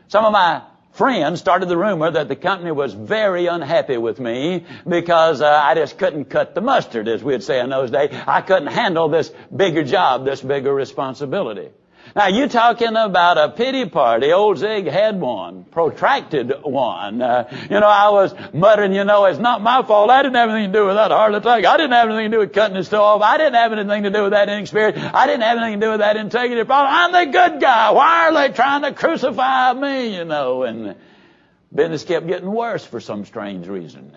Some of my friends started the rumor that the company was very unhappy with me because I just couldn't cut the mustard, as we'd say in those days. I couldn't handle this bigger job, this bigger responsibility. Now, you talking about a pity party. Old Zig had one, protracted one. I was muttering, it's not my fault. I didn't have anything to do with that heart attack. I didn't have anything to do with cutting his toe off. I didn't have anything to do with that inexperience. I didn't have anything to do with that integrity problem. I'm the good guy. Why are they trying to crucify me, And Business kept getting worse for some strange reason.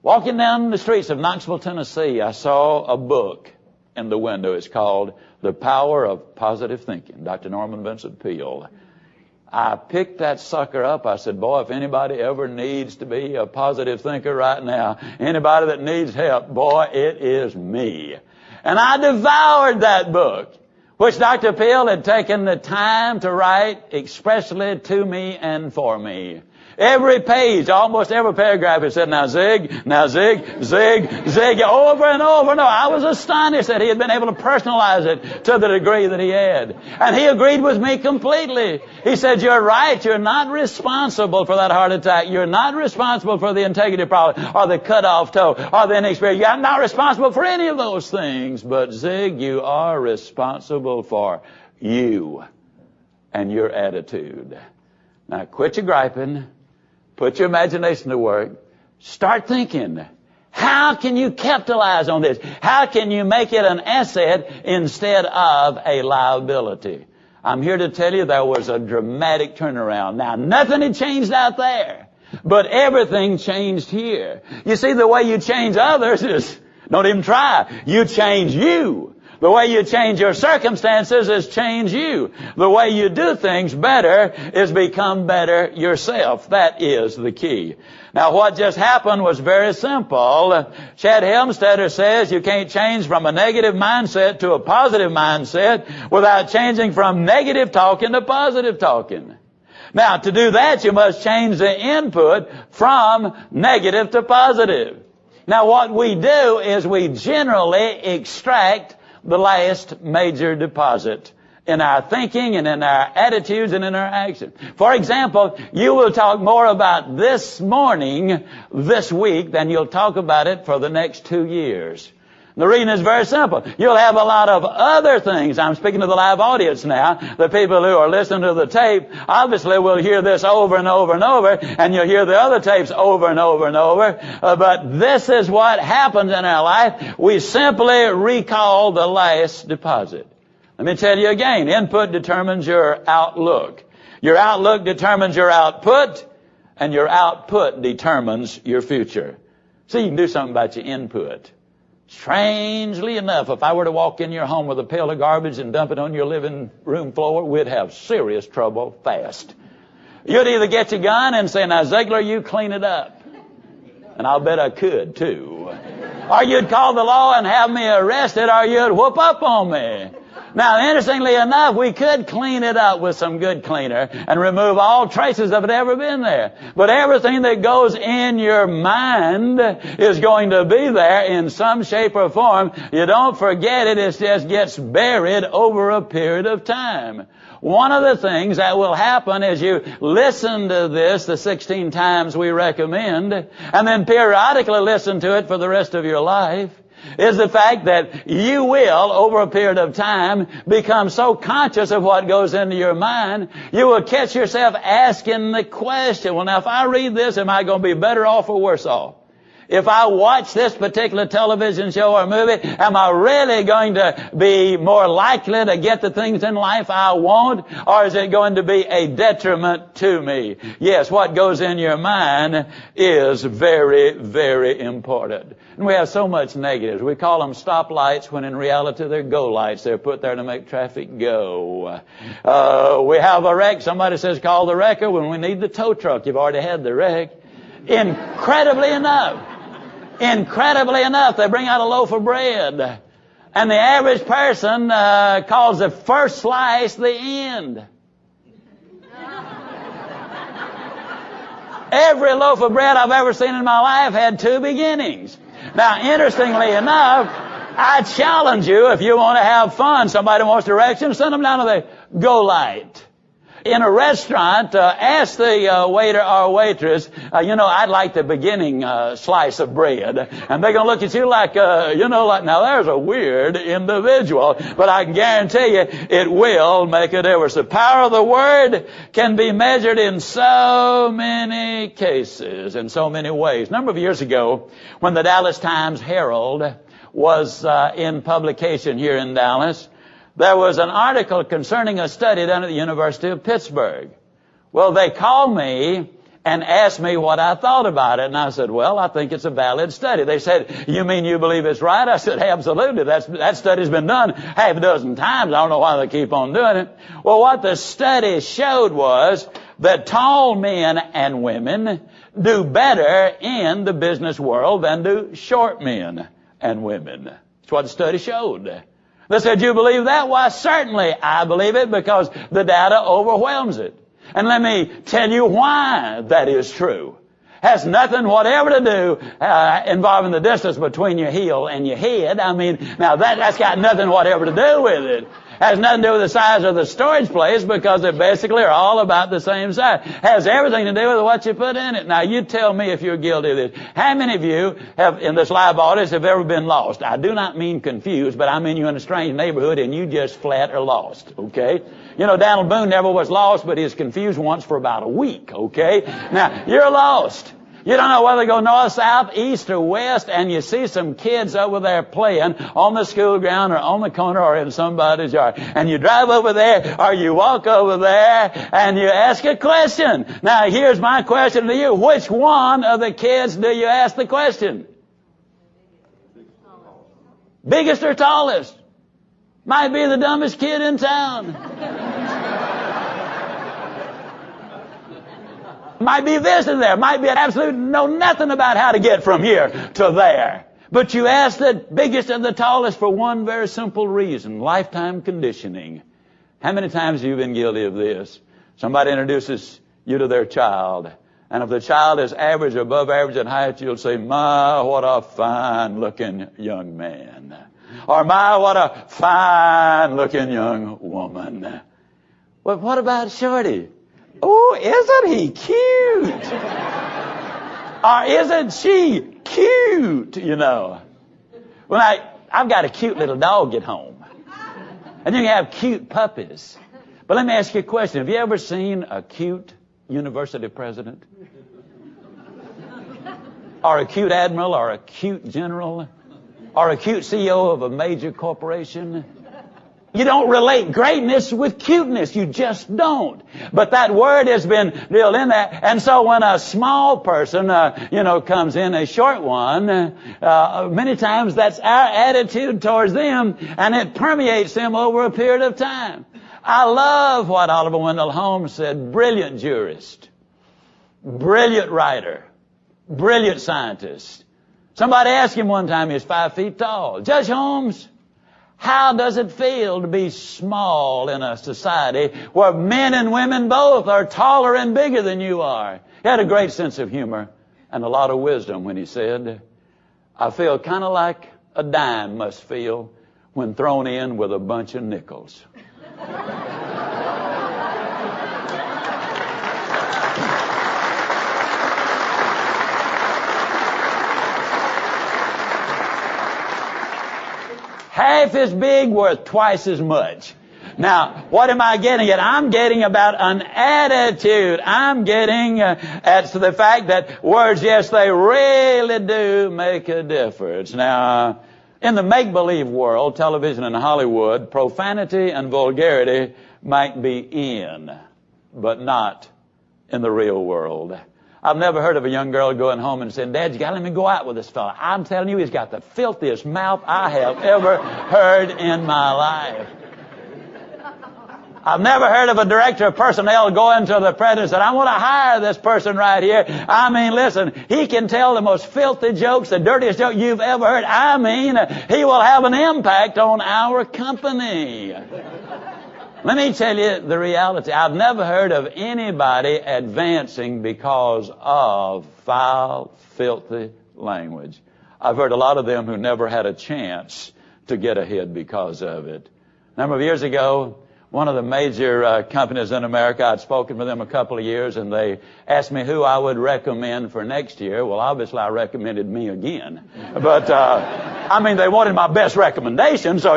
Walking down the streets of Knoxville, Tennessee, I saw a book in the window. It's called The Power of Positive Thinking, Dr. Norman Vincent Peale. I picked that sucker up. I said, boy, if anybody ever needs to be a positive thinker right now, anybody that needs help, boy, it is me. And I devoured that book, which Dr. Peale had taken the time to write expressly to me and for me. Every page, almost every paragraph, it said, now Zig, Zig, Zig, over and over and over. I was astonished that he had been able to personalize it to the degree that he had. And he agreed with me completely. He said, you're right, you're not responsible for that heart attack. You're not responsible for the integrity problem, or the cut off toe, or the inexperience. You're not responsible for any of those things. But Zig, you are responsible for you and your attitude. Now quit your griping. Put your imagination to work. Start thinking. How can you capitalize on this? How can you make it an asset instead of a liability? I'm here to tell you there was a dramatic turnaround. Now, nothing had changed out there, but everything changed here. You see, the way you change others is, don't even try. You change you. The way you change your circumstances is change you. The way you do things better is become better yourself. That is the key. Now, what just happened was very simple. Chad Helmstetter says you can't change from a negative mindset to a positive mindset without changing from negative talking to positive talking. Now, to do that, you must change the input from negative to positive. Now, what we do is we generally extract the last major deposit in our thinking and in our attitudes and in our actions. For example, you will talk more about this morning, this week, than you'll talk about it for the next 2 years. The reason is very simple. You'll have a lot of other things. I'm speaking to the live audience now. The people who are listening to the tape obviously will hear this over and over and over, and you'll hear the other tapes over and over and over. But this is what happens in our life. We simply recall the last deposit. Let me tell you again, input determines your outlook. Your outlook determines your output, and your output determines your future. See, you can do something about your input. Strangely enough, if I were to walk in your home with a pail of garbage and dump it on your living room floor, we'd have serious trouble fast. You'd either get your gun and say, now Ziglar, you clean it up. And I'll bet I could too. Or you'd call the law and have me arrested, or you'd whoop up on me. Now, interestingly enough, we could clean it up with some good cleaner and remove all traces of it ever been there. But everything that goes in your mind is going to be there in some shape or form. You don't forget it. It just gets buried over a period of time. One of the things that will happen is you listen to this the 16 times we recommend, and then periodically listen to it for the rest of your life, is the fact that you will, over a period of time, become so conscious of what goes into your mind, you will catch yourself asking the question, well, now, if I read this, am I going to be better off or worse off? If I watch this particular television show or movie, am I really going to be more likely to get the things in life I want, or is it going to be a detriment to me? Yes, what goes in your mind is very, very important. And we have so much negatives. We call them stoplights when in reality they're go lights. They're put there to make traffic go. We have a wreck. Somebody says call the wrecker when we need the tow truck. You've already had the wreck. Incredibly enough, they bring out a loaf of bread. And the average person calls the first slice the end. Every loaf of bread I've ever seen in my life had 2 beginnings. Now, interestingly enough, I challenge you, if you want to have fun, somebody wants directions, send them down to the go light. In a restaurant, ask the waiter or waitress, I'd like the beginning slice of bread. And they're going to look at you like, now there's a weird individual. But I can guarantee you, it will make a difference. The power of the Word can be measured in so many cases, in so many ways. A number of years ago, when the Dallas Times-Herald was in publication here in Dallas, there was an article concerning a study done at the University of Pittsburgh. Well, they called me and asked me what I thought about it. And I said, well, I think it's a valid study. They said, you mean you believe it's right? I said, absolutely. That study's been done half a dozen times. I don't know why they keep on doing it. Well, what the study showed was that tall men and women do better in the business world than do short men and women. That's what the study showed. They said, you believe that? Why, certainly I believe it, because the data overwhelms it. And let me tell you why that is true. Has nothing whatever to do involving the distance between your heel and your head. I mean, now that's got nothing whatever to do with it. Has nothing to do with the size of the storage place, because they basically are all about the same size. Has everything to do with what you put in it. Now, you tell me if you're guilty of this. How many of you have, in this live audience, have ever been lost? I do not mean confused, but I mean you're in a strange neighborhood and you just flat are lost, okay? You know, Donald Boone never was lost, but he was confused once for about a week, okay? Now, you're lost. You don't know whether to go north, south, east, or west, and you see some kids over there playing on the school ground or on the corner or in somebody's yard. And you drive over there or you walk over there and you ask a question. Now, here's my question to you. Which one of the kids do you ask the question? Biggest or tallest? Might be the dumbest kid in town. Might be this and there. Might be an absolute know nothing about how to get from here to there. But you ask the biggest and the tallest for one very simple reason. Lifetime conditioning. How many times have you been guilty of this? Somebody introduces you to their child. And if the child is average or above average in height, you'll say, my, what a fine looking young man. Or my, what a fine looking young woman. Well, what about Shorty? Oh, isn't he cute? Or isn't she cute, you know? Well, I've got a cute little dog at home. And you can have cute puppies. But let me ask you a question. Have you ever seen a cute university president? Or a cute admiral? Or a cute general? Or a cute CEO of a major corporation? You don't relate greatness with cuteness. You just don't. But that word has been drilled in there. And so when a small person, comes in, a short one, many times that's our attitude towards them, and it permeates them over a period of time. I love what Oliver Wendell Holmes said. Brilliant jurist. Brilliant writer. Brilliant scientist. Somebody asked him one time, he was 5 feet tall. Judge Holmes, how does it feel to be small in a society where men and women both are taller and bigger than you are? He had a great sense of humor and a lot of wisdom when he said, I feel kind of like a dime must feel when thrown in with a bunch of nickels. Half as big, worth twice as much. Now, what am I getting at? I'm getting about an attitude. I'm getting at the fact that words, yes, they really do make a difference. Now, in the make-believe world, television and Hollywood, profanity and vulgarity might be in, but not in the real world. I've never heard of a young girl going home and saying, Dad, you got to let me go out with this fella. I'm telling you, he's got the filthiest mouth I have ever heard in my life. I've never heard of a director of personnel going to the president and said, I want to hire this person right here. I mean, listen, he can tell the most filthy jokes, the dirtiest joke you've ever heard. I mean, he will have an impact on our company. Let me tell you the reality. I've never heard of anybody advancing because of foul, filthy language. I've heard a lot of them who never had a chance to get ahead because of it. A number of years ago, one of the major companies in America, I'd spoken with them a couple of years, and they asked me who I would recommend for next year. Well, obviously, I recommended me again. But, they wanted my best recommendation, so,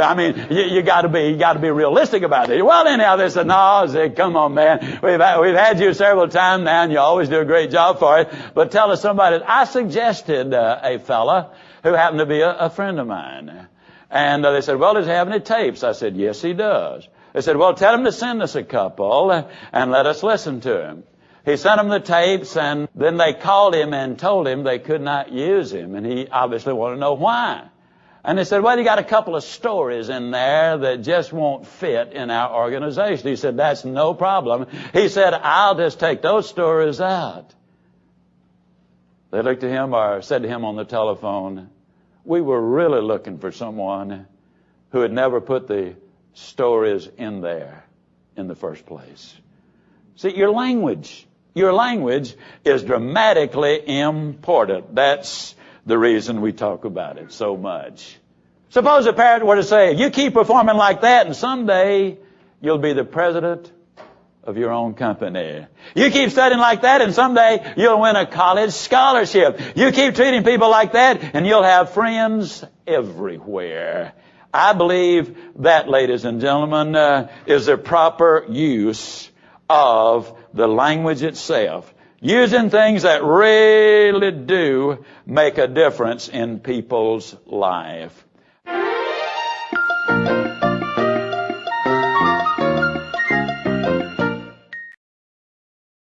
you gotta be realistic about it. Well, anyhow, they said, no, Zig, come on, man. We've had you several times now, and you always do a great job for it. But tell us somebody. I suggested a fella who happened to be a friend of mine. And they said, well, does he have any tapes? I said, yes, he does. They said, well, tell him to send us a couple and let us listen to him. He sent them the tapes, and then they called him and told him they could not use him. And he obviously wanted to know why. And they said, well, you got a couple of stories in there that just won't fit in our organization. He said, that's no problem. He said, I'll just take those stories out. They looked at him or said to him on the telephone, we were really looking for someone who had never put the stories in there in the first place. See, your language is dramatically important. That's the reason we talk about it so much. Suppose a parent were to say, you keep performing like that and someday you'll be the president of your own company. You keep studying like that and someday you'll win a college scholarship. You keep treating people like that and you'll have friends everywhere. I believe that, ladies and gentlemen, is the proper use of the language itself. Using things that really do make a difference in people's life.